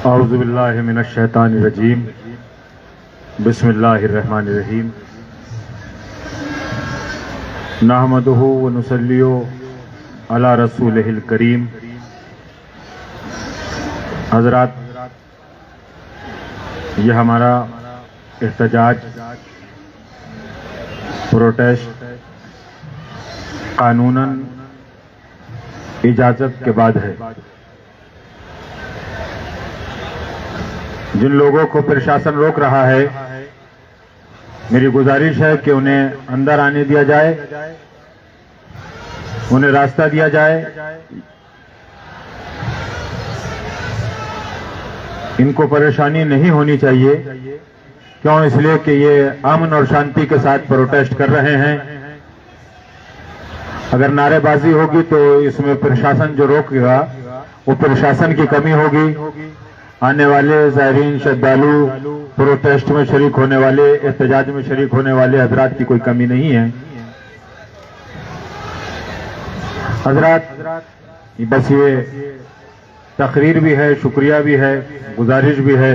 اعوذ باللہ من الشیطان الرجیم بسم اللہ الرحمن الرحیم نحمدہ ونصلی علی رسولہ الکریم۔ حضرات، یہ ہمارا احتجاج پروٹیسٹ قانوناً اجازت کے بعد ہے۔ جن لوگوں کو پرشاسن روک رہا ہے، میری گزارش ہے کہ انہیں اندر آنے دیا جائے، انہیں راستہ دیا جائے۔ ان کو پریشانی نہیں ہونی چاہیے، کیوں؟ اس لیے کہ یہ امن اور شانتی کے ساتھ پروٹیسٹ کر رہے ہیں۔ اگر نعرے بازی ہوگی تو اس میں پرشاسن جو روکے گا وہ پرشاسن کی کمی ہوگی۔ آنے والے زائرین، شردالو، پروٹیسٹ میں شریک ہونے والے، احتجاج میں شریک ہونے والے حضرات کی کوئی کمی نہیں ہے۔ حضرات، بس یہ تقریر بھی ہے، شکریہ بھی ہے، گزارش بھی ہے۔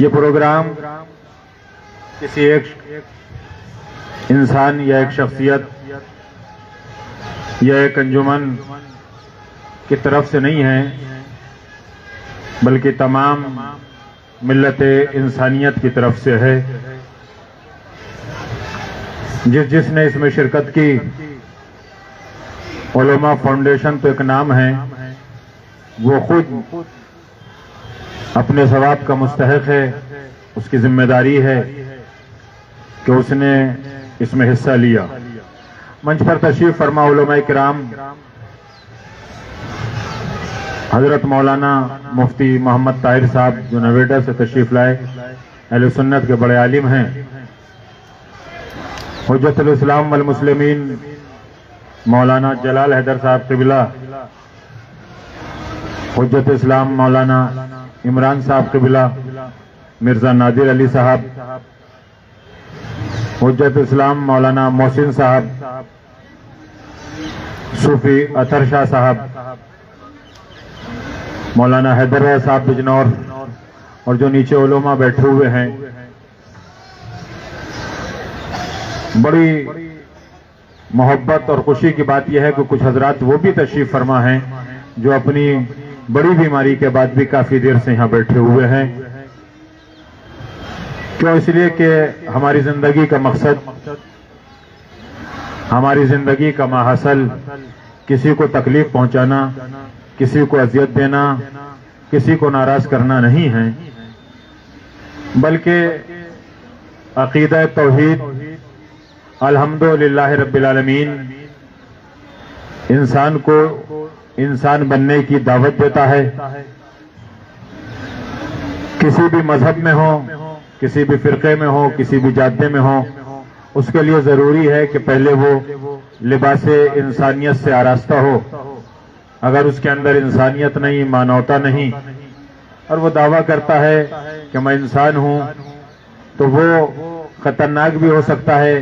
یہ پروگرام کسی ایک انسان یا ایک شخصیت یا ایک انجمن کی طرف سے نہیں ہے، بلکہ تمام ملت انسانیت کی طرف سے ہے۔ جس نے اس میں شرکت کی، علماء فاؤنڈیشن تو ایک نام ہے، وہ خود اپنے ثواب کا مستحق ہے۔ اس کی ذمہ داری ہے کہ اس نے اس میں حصہ لیا۔ منچ پر تشریف فرما علماء کرام، حضرت مولانا مفتی محمد طاہر صاحب جو نویڈا سے تشریف لائے، اہل سنت کے بڑے عالم ہیں، حجت الاسلام والمسلمین مولانا جلال حیدر صاحب قبلہ، حجت اسلام مولانا عمران صاحب قبلہ، مرزا نادر علی صاحب، حجت اسلام مولانا محسن صاحب، صوفی اطہر شاہ صاحب، مولانا حیدر صاحب بجنور، اور جو نیچے علماء بیٹھے ہوئے ہیں۔ بڑی محبت اور خوشی کی بات یہ ہے کہ کچھ حضرات وہ بھی تشریف فرما ہیں جو اپنی بڑی بیماری کے بعد بھی کافی دیر سے یہاں بیٹھے ہوئے ہیں۔ کیوں؟ اس لیے کہ ہماری زندگی کا مقصد، ہماری زندگی کا ماحصل کسی کو تکلیف پہنچانا، کسی کو اذیت دینا، کسی کو ناراض کرنا نہیں ہے، بلکہ عقیدہ توحید الحمدللہ رب العالمین انسان کو انسان بننے کی دعوت دیتا ہے۔ کسی بھی مذہب میں ہو، کسی بھی فرقے میں ہو، کسی بھی جادے میں ہو، اس کے لیے ضروری ہے کہ پہلے وہ لباس انسانیت سے آراستہ ہو۔ اگر اس کے اندر انسانیت نہیں، مانوتا نہیں، اور وہ دعویٰ کرتا ہے کہ میں انسان ہوں، تو وہ خطرناک بھی ہو سکتا ہے،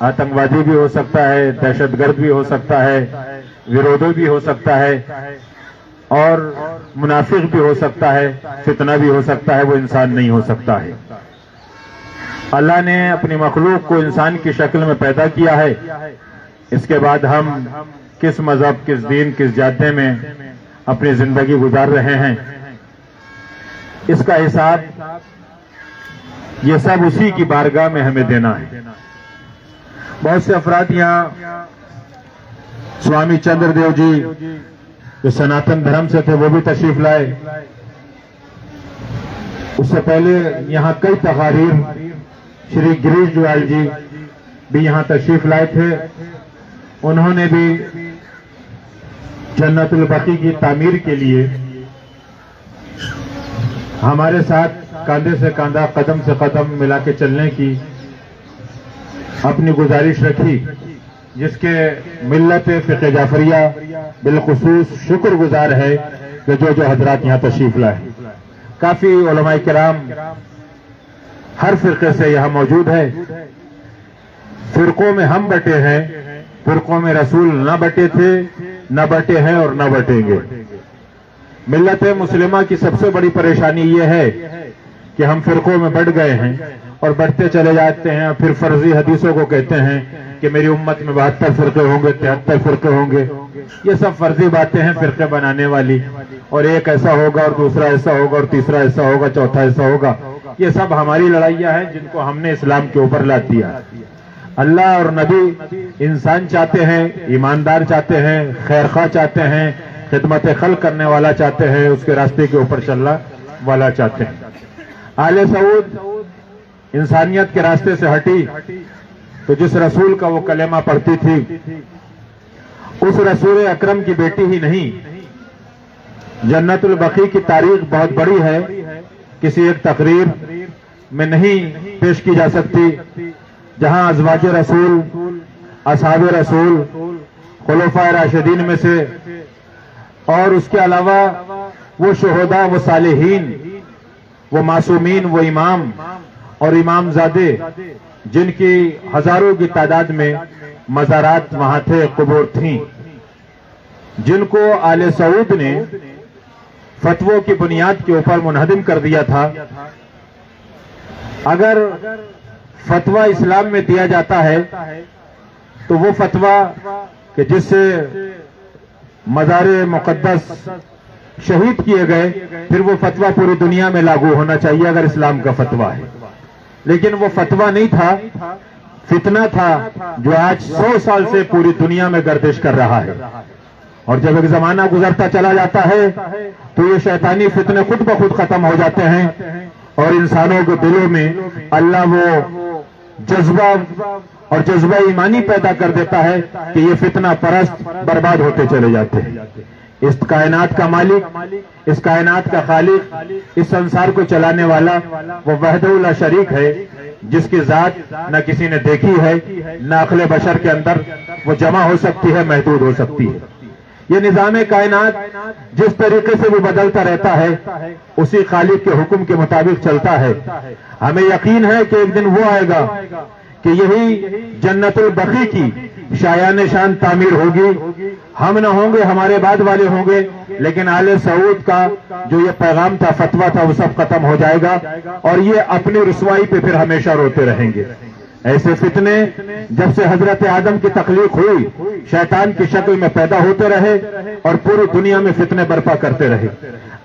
آتنکوادی بھی ہو سکتا ہے، دہشت گرد بھی ہو سکتا ہے، ویرودھی بھی ہو سکتا ہے، اور منافق بھی ہو سکتا ہے، فتنہ بھی ہو سکتا ہے، وہ انسان نہیں ہو سکتا ہے۔ اللہ نے اپنی مخلوق کو انسان کی شکل میں پیدا کیا ہے۔ اس کے بعد ہم کس مذہب، کس دین، کس جادے میں اپنی زندگی گزار رہے ہیں، اس کا حساب یہ سب اسی کی بارگاہ میں ہمیں دینا ہے۔ بہت سے افراد یہاں سوامی چندر دیو جی جو سناتن دھرم سے تھے وہ بھی تشریف لائے۔ اس سے پہلے یہاں کئی تقاریر شری گریش جوال جی بھی یہاں تشریف لائے تھے۔ انہوں نے بھی جنت البقیع کی تعمیر کے لیے ہمارے ساتھ کاندھے سے کاندھا، قدم سے قدم ملا کے چلنے کی اپنی گزارش رکھی، جس کے ملت فقہ جعفریہ بالخصوص شکر گزار ہے کہ جو حضرات یہاں تشریف لائے۔ کافی علماء کرام ہر فرقے سے یہاں موجود ہے۔ فرقوں میں ہم بٹے ہیں، فرقوں میں رسول نہ بٹے تھے، نہ بٹے ہیں اور نہ بٹیں گے۔ ملت مسلمہ کی سب سے بڑی پریشانی یہ ہے کہ ہم فرقوں میں بٹ گئے ہیں اور بڑھتے چلے جاتے ہیں، اور پھر فرضی حدیثوں کو کہتے ہیں کہ میری امت میں 72 فرقے ہوں گے، 73 فرقے ہوں گے۔ یہ سب فرضی باتیں ہیں فرقے بنانے والی، اور ایک ایسا ہوگا اور دوسرا ایسا ہوگا اور تیسرا ایسا ہوگا، چوتھا ایسا ہوگا۔ یہ سب ہماری لڑائیاں ہیں جن کو ہم نے اسلام کے اوپر لاد دیا۔ اللہ اور نبی انسان چاہتے ہیں، ایماندار چاہتے ہیں، خیرخواہ چاہتے ہیں، خدمت خلق کرنے والا چاہتے ہیں، اس کے راستے کے اوپر چلنا والا چاہتے ہیں۔ آل سعود انسانیت کے راستے سے ہٹی تو جس رسول کا وہ کلمہ پڑھتی تھی، اس رسول اکرم کی بیٹی ہی نہیں، جنت البقیع کی تاریخ بہت بڑی ہے، کسی ایک تقریر میں نہیں پیش کی جا سکتی، جہاں ازواج رسول، اصحاب رسول، خلفائے راشدین میں سے، اور اس کے علاوہ وہ شہداء، وہ صالحین، وہ معصومین، وہ امام اور امام زادے، جن کی ہزاروں کی تعداد میں مزارات وہاں تھے، قبور تھیں، جن کو آل سعود نے فتووں کی بنیاد کے اوپر منہدم کر دیا تھا۔ اگر فتویٰ اسلام میں دیا جاتا ہے تو وہ فتویٰ کہ جس سے مزار مقدس شہید کیے گئے، پھر وہ فتویٰ پوری دنیا میں لاگو ہونا چاہیے اگر اسلام کا فتویٰ ہے، لیکن وہ فتویٰ نہیں تھا، فتنہ تھا جو آج 100 سال سے پوری دنیا میں گردش کر رہا ہے۔ اور جب ایک زمانہ گزرتا چلا جاتا ہے تو یہ شیطانی فتنے خود بخود ختم ہو جاتے ہیں، اور انسانوں کے دلوں میں اللہ وہ جذبہ اور جذبہ ایمانی پیدا کر دیتا ہے کہ یہ فتنہ پرست برباد ہوتے چلے جاتے ہیں۔ اس کائنات کا مالک، اس کائنات کا خالق، اس سنسار کو چلانے والا وہ وحدہ لا شریک ہے، جس کی ذات نہ کسی نے دیکھی ہے، نہ عقل بشر کے اندر وہ جمع ہو سکتی ہے، محدود ہو سکتی ہے۔ یہ نظام کائنات جس طریقے سے بھی بدلتا رہتا ہے، اسی خالق کے حکم کے مطابق چلتا ہے۔ ہمیں یقین ہے کہ ایک دن وہ آئے گا کہ یہی جنت البقیع کی شایان شان تعمیر ہوگی، ہم نہ ہوں گے، ہمارے بعد والے ہوں گے، لیکن آل سعود کا جو یہ پیغام تھا، فتویٰ تھا، وہ سب ختم ہو جائے گا، اور یہ اپنی رسوائی پہ پھر ہمیشہ روتے رہیں گے۔ ایسے فتنے جب سے حضرت آدم کی تخلیق ہوئی، شیطان کی شکل میں پیدا ہوتے رہے اور پوری دنیا میں فتنے برپا کرتے رہے۔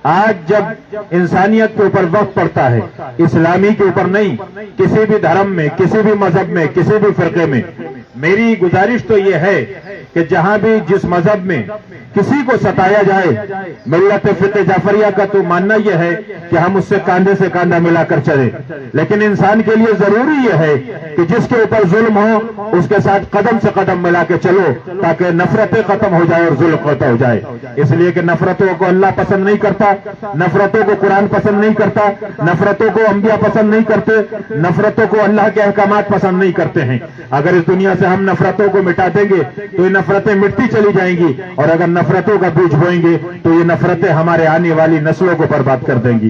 آج جب انسانیت کے اوپر وقت پڑتا ہے، اسلامی کے اوپر نہیں، کسی بھی دھرم میں، کسی بھی مذہب میں، کسی بھی فرقے میں، میری گزارش تو یہ ہے کہ جہاں بھی جس مذہب میں کسی کو ستایا جائے، ملت فقہ جعفریہ کا تو ماننا یہ ہے کہ ہم اس سے کاندھے سے کاندھا ملا کر چلیں، لیکن انسان کے لیے ضروری یہ ہے کہ جس کے اوپر ظلم ہو اس کے ساتھ قدم سے قدم ملا کے چلو، تاکہ نفرتیں ختم ہو جائے اور ظلم ختم ہو جائے۔ اس لیے کہ نفرتوں کو اللہ پسند نہیں کرتا، نفرتوں کو قرآن پسند نہیں کرتا، نفرتوں کو انبیاء پسند نہیں کرتے، نفرتوں کو اللہ کے احکامات پسند نہیں کرتے ہیں۔ اگر اس دنیا سے ہم نفرتوں کو مٹا دیں گے تو یہ نفرتیں مٹتی چلی جائیں گی، اور اگر نفرتوں کا بیج بوئیں گے تو یہ نفرتیں ہمارے آنے والی نسلوں کو برباد کر دیں گی۔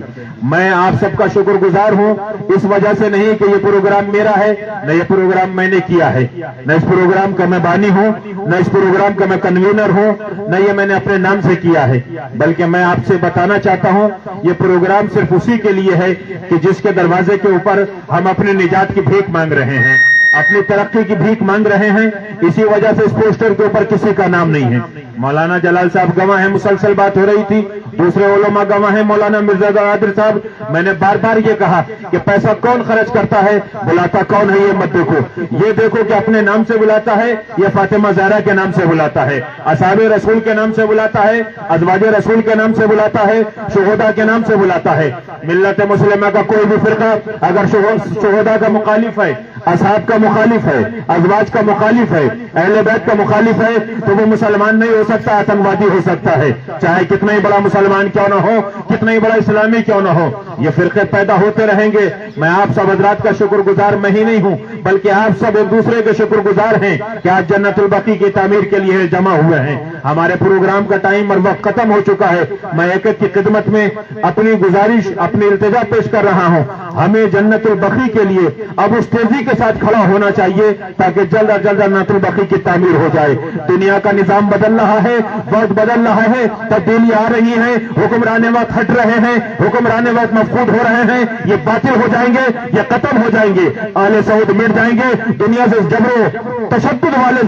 میں آپ سب کا شکر گزار ہوں، اس وجہ سے نہیں کہ یہ پروگرام میرا ہے، نہ یہ پروگرام میں نے کیا ہے، نہ اس پروگرام کا میں بانی ہوں، نہ اس پروگرام کا میں کنوینر ہوں، نہ یہ میں نے اپنے نام سے کیا ہے، بلکہ میں آپ سے بتانا چاہتا ہوں یہ پروگرام صرف اسی کے لیے ہے کہ جس کے دروازے کے اوپر ہم اپنی نجات کی بھیک مانگ رہے ہیں، اپنی ترقی کی بھیک مانگ رہے ہیں۔ اسی وجہ سے اس پوسٹر کے اوپر کسی کا نام نہیں ہے۔ مولانا جلال صاحب گواہ ہیں، مسلسل بات ہو رہی تھی، دوسرے علماء گواہ ہیں، مولانا مرزا قادر صاحب۔ میں نے بار بار یہ کہا کہ پیسہ کون خرچ کرتا ہے، بلاتا کون ہے، یہ مت دیکھو، یہ دیکھو کہ اپنے نام سے بلاتا ہے، یہ فاطمہ زہرا کے نام سے بلاتا ہے، اصحاب رسول کے نام سے بلاتا ہے، ازواج رسول کے نام سے بلاتا ہے، شہداء کے نام سے بلاتا ہے۔ ملت مسلمہ کا کوئی بھی فرقہ اگر شہداء کا مخالف ہے، اصحاب کا مخالف ہے، ازواج کا مخالف ہے، اہل بیت کا مخالف ہے، تو وہ مسلمان نہیں ہو سکتا، آتنکوادی ہو سکتا ہے، چاہے کتنا ہی بڑا مسلمان کیوں نہ ہو، کتنا ہی بڑا اسلامی کیوں نہ ہو۔ یہ فرقے پیدا ہوتے رہیں گے۔ میں آپ سب حضرات کا شکر گزار میں ہی نہیں ہوں، بلکہ آپ سب ایک دوسرے کے شکر گزار ہیں کہ آج جنت البقیع کی تعمیر کے لیے جمع ہوئے ہیں۔ ہمارے پروگرام کا ٹائم اور وقت ختم ہو چکا ہے۔ میں ایک ایک کی خدمت میں اپنی گزارش، اپنی التجا پیش کر رہا ہوں۔ ہمیں جنت البقیع کے لیے اب اس تیزی کے ساتھ کھڑا ہونا چاہیے تاکہ جلد از جلد جنت البقیع کی تعمیر ہو جائے. دنیا کا نظام بدل رہا ہے, وقت بدل رہا ہے, تبدیلی آ رہی ہے, حکمران وقت ہٹ رہے ہیں, حکمران وقت مفقود ہو رہے ہیں, یہ باطل ہو جائیں گے, یہ ختم ہو جائیں گے, آل سعود مٹ جائیں گے, دنیا سے جبر و تشدد والے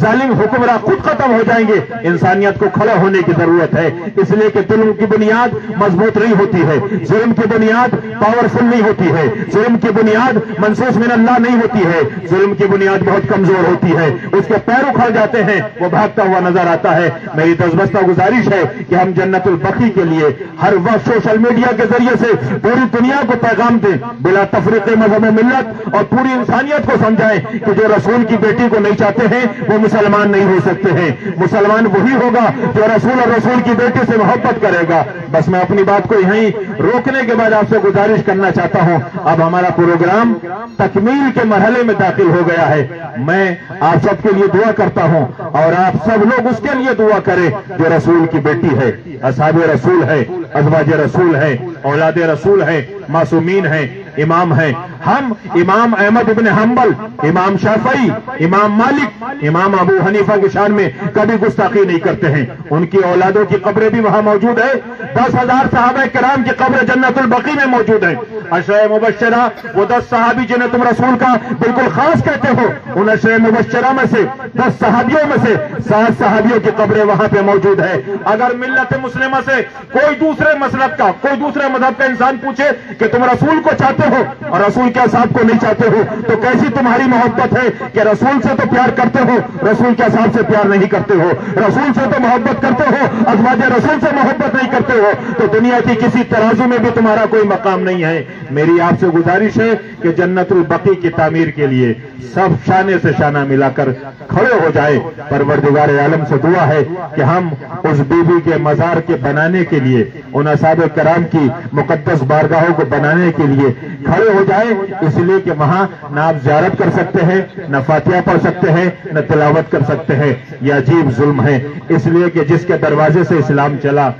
ظالم حکمراں خود ختم ہو جائیں گے. انسانیت کو کھڑا ہونے کی ضرورت ہے, اس لیے کہ ظلم کی بنیاد مضبوط نہیں ہوتی ہے, ظلم کی بنیاد پاورفل نہیں ہوتی ہے, ظلم کی بنیاد منصوص من اللہ نہیں ہوتی ہے, ظلم کی بنیاد بہت کمزور ہوتی ہے, اس کے پیر اکھڑ جاتے ہیں, وہ بھاگتا ہوا نظر آتا ہے. میری دستبستہ گزارش ہے کہ ہم جنت البقیع کے لیے ہر وقت سوشل میڈیا کے ذریعے سے پوری دنیا کو پیغام دیں, بلا تفریق مذہب و ملت, اور پوری انسانیت کو سمجھائیں کہ جو رسول کی بیٹی کو نہیں چاہتے ہیں وہ مسلمان نہیں ہو سکتے ہیں. مسلمان وہی ہوگا جو رسول اور رسول کی بیٹی سے محبت کرے گا. بس میں اپنی بات کو یہیں روکنے کے بعد آپ سے گزارش کرنا چاہتا ہوں, اب ہمارا پروگرام تکمیل کے مرحلے میں داخل ہو گیا ہے. میں آپ سب کے لیے دعا کرتا ہوں اور آپ سب لوگ اس کے لیے دعا کریں جو رسول کی بیٹی ہے, اصحاب رسول ہے, ازواج رسول ہے, اولاد رسول ہے, معصومین ہیں, امام ہیں. ہم امام احمد ابن حنبل, امام شافعی, امام مالک, امام ابو حنیفہ کی شان میں کبھی گستاخی نہیں کرتے ہیں. ان کی اولادوں کی قبریں بھی وہاں موجود ہے. 10,000 صحابہ کرام کی قبر جنت البقیع میں موجود ہیں. عشرہ مبشرہ, وہ 10 صحابی جنہیں تم رسول کا بالکل خاص کہتے ہو, ان عشرہ مبشرہ میں سے 10 صحابیوں میں سے 7 صحابیوں کی قبریں وہاں پہ موجود ہے. اگر ملت مسلمہ سے کوئی دوسرے مسلک کا, کوئی دوسرے مذہب کا انسان پوچھے کہ تم رسول کو چاہتے ہو اور رسول کے اصحاب کو نہیں چاہتے ہو تو کیسی تمہاری محبت ہے کہ رسول سے تو پیار کرتے ہو, رسول کے اصحاب سے پیار نہیں کرتے ہو, رسول سے تو محبت کرتے ہو, ازواج رسول سے محبت نہیں کرتے ہو, تو دنیا کی کسی ترازو میں بھی تمہارا کوئی مقام نہیں ہے. میری آپ سے گزارش ہے کہ جنت البقیع کی تعمیر کے لیے سب شانے سے شانہ ملا کر کھڑے ہو جائے. پروردگار عالم سے دعا ہے کہ ہم اس بی بی کے مزار کے بنانے کے لیے, ان اصحاب کرام کی مقدس بارگاہوں کو بنانے کے لیے کھڑے ہو جائے, اس لیے کہ وہاں نہ آپ زیارت کر سکتے ہیں, نہ فاتحہ پڑھ سکتے ہیں, نہ تلاوت کر سکتے ہیں. یہ عجیب ظلم ہے, اس لیے کہ جس کے دروازے سے اسلام چلا,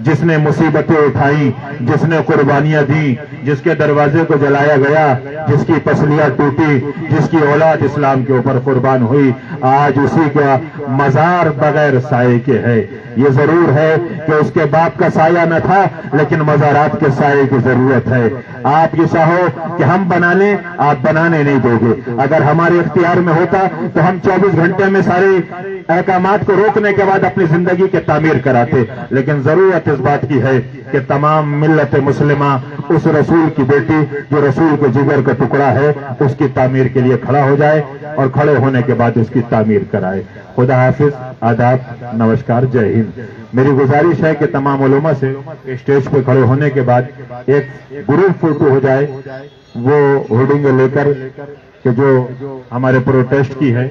جس نے مصیبتیں اٹھائیں, جس نے قربانیاں دیں, جس کے دروازے کو جلایا گیا, جس کی پسلیاں ٹوٹی, جس کی اولاد اسلام کے اوپر قربان ہوئی, آج اسی کا مزار بغیر سائے کے ہے. یہ ضرور ہے کہ اس کے باپ کا سایہ نہ تھا, لیکن مزارات کے سائے کی ضرورت ہے. آپ یہ چاہو کہ ہم بنا لیں, آپ بنانے نہیں دو گے. اگر ہمارے اختیار میں ہوتا تو ہم 24 گھنٹے میں سارے احکامات کو روکنے کے بعد اپنی زندگی کی تعمیر کراتے, لیکن ضرورت اس بات کی ہے کہ تمام ملت مسلمہ اس رسول کی بیٹی جو رسول کے جگر کا ٹکڑا ہے اس کی تعمیر کے لیے کھڑا ہو جائے اور کھڑے ہونے کے بعد اس کی تعمیر کرائے. خدا حافظ, آداب, نمسکار, جے ہند. میری گزارش ہے کہ تمام علماء سے اسٹیج پہ کھڑے ہونے کے بعد ایک گروپ فوٹو ہو جائے, وہ ہورڈنگ لے کر کہ جو ہمارے پروٹیسٹ کی ہے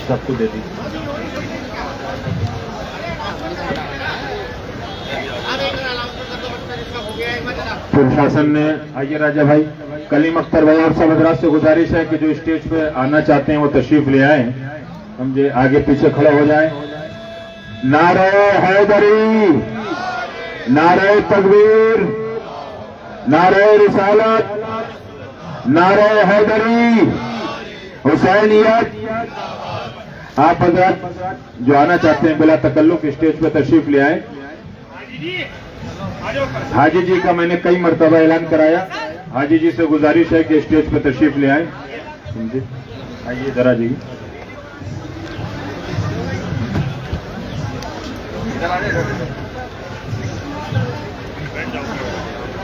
سب کو دے دی. پرشاسن نے, آئیے راجہ بھائی, کلیم اختر بھائی اور سب حضرات سے گزارش ہے کہ جو اسٹیج پہ آنا چاہتے ہیں وہ تشریف لے آئیں, سمجھے, آگے پیچھے کھڑے ہو جائیں. نعرہ حیدری, نعرہ تکبیر, نعرہ رسالت, نعرہ حیدری, حسینیت. آپ حضرات جو آنا چاہتے ہیں بلا تکلف اسٹیج پہ تشریف لے آئیں. حاجی جی کا میں نے کئی مرتبہ اعلان کرایا, حاجی جی سے گزارش ہے کہ اسٹیج پہ تشریف لے آئیں. آئیے ذرا جی.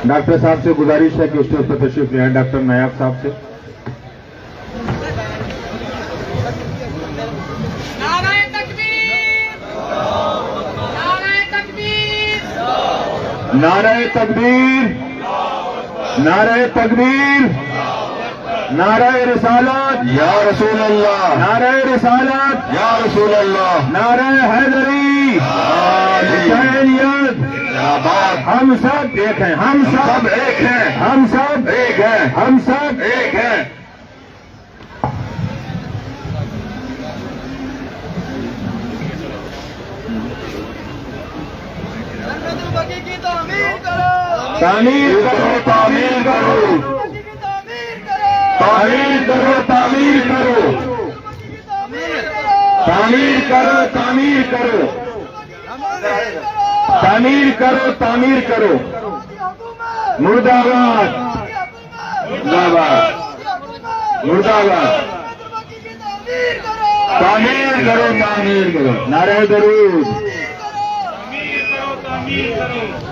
ڈاکٹر صاحب سے گزارش ہے کہ اسٹیج پہ تشریف لے آئیں, ڈاکٹر نایاب صاحب سے. نعرہ تکبیر, نعرہ تکبیر, نعرہ رسالت یا رسول اللہ, نعرہ رسالت یا رسول اللہ, نعرہ حیدری, حسینیت. ہم سب ایک ہیں, ہم سب ایک ہیں, ہم سب ایک ہیں, ہم سب ایک ہیں. کی تعمیر کرو. تعمیر کرو تعمیر کرو تعمیر کرو تعمیر کرو تعمیر کرو تعمیر کرو تعمیر کرو تعمیر کرو مرد آباد مرد آباد مرد آباد تعمیر کرو تعمیر کرو نعرہ درود تعمیر کرو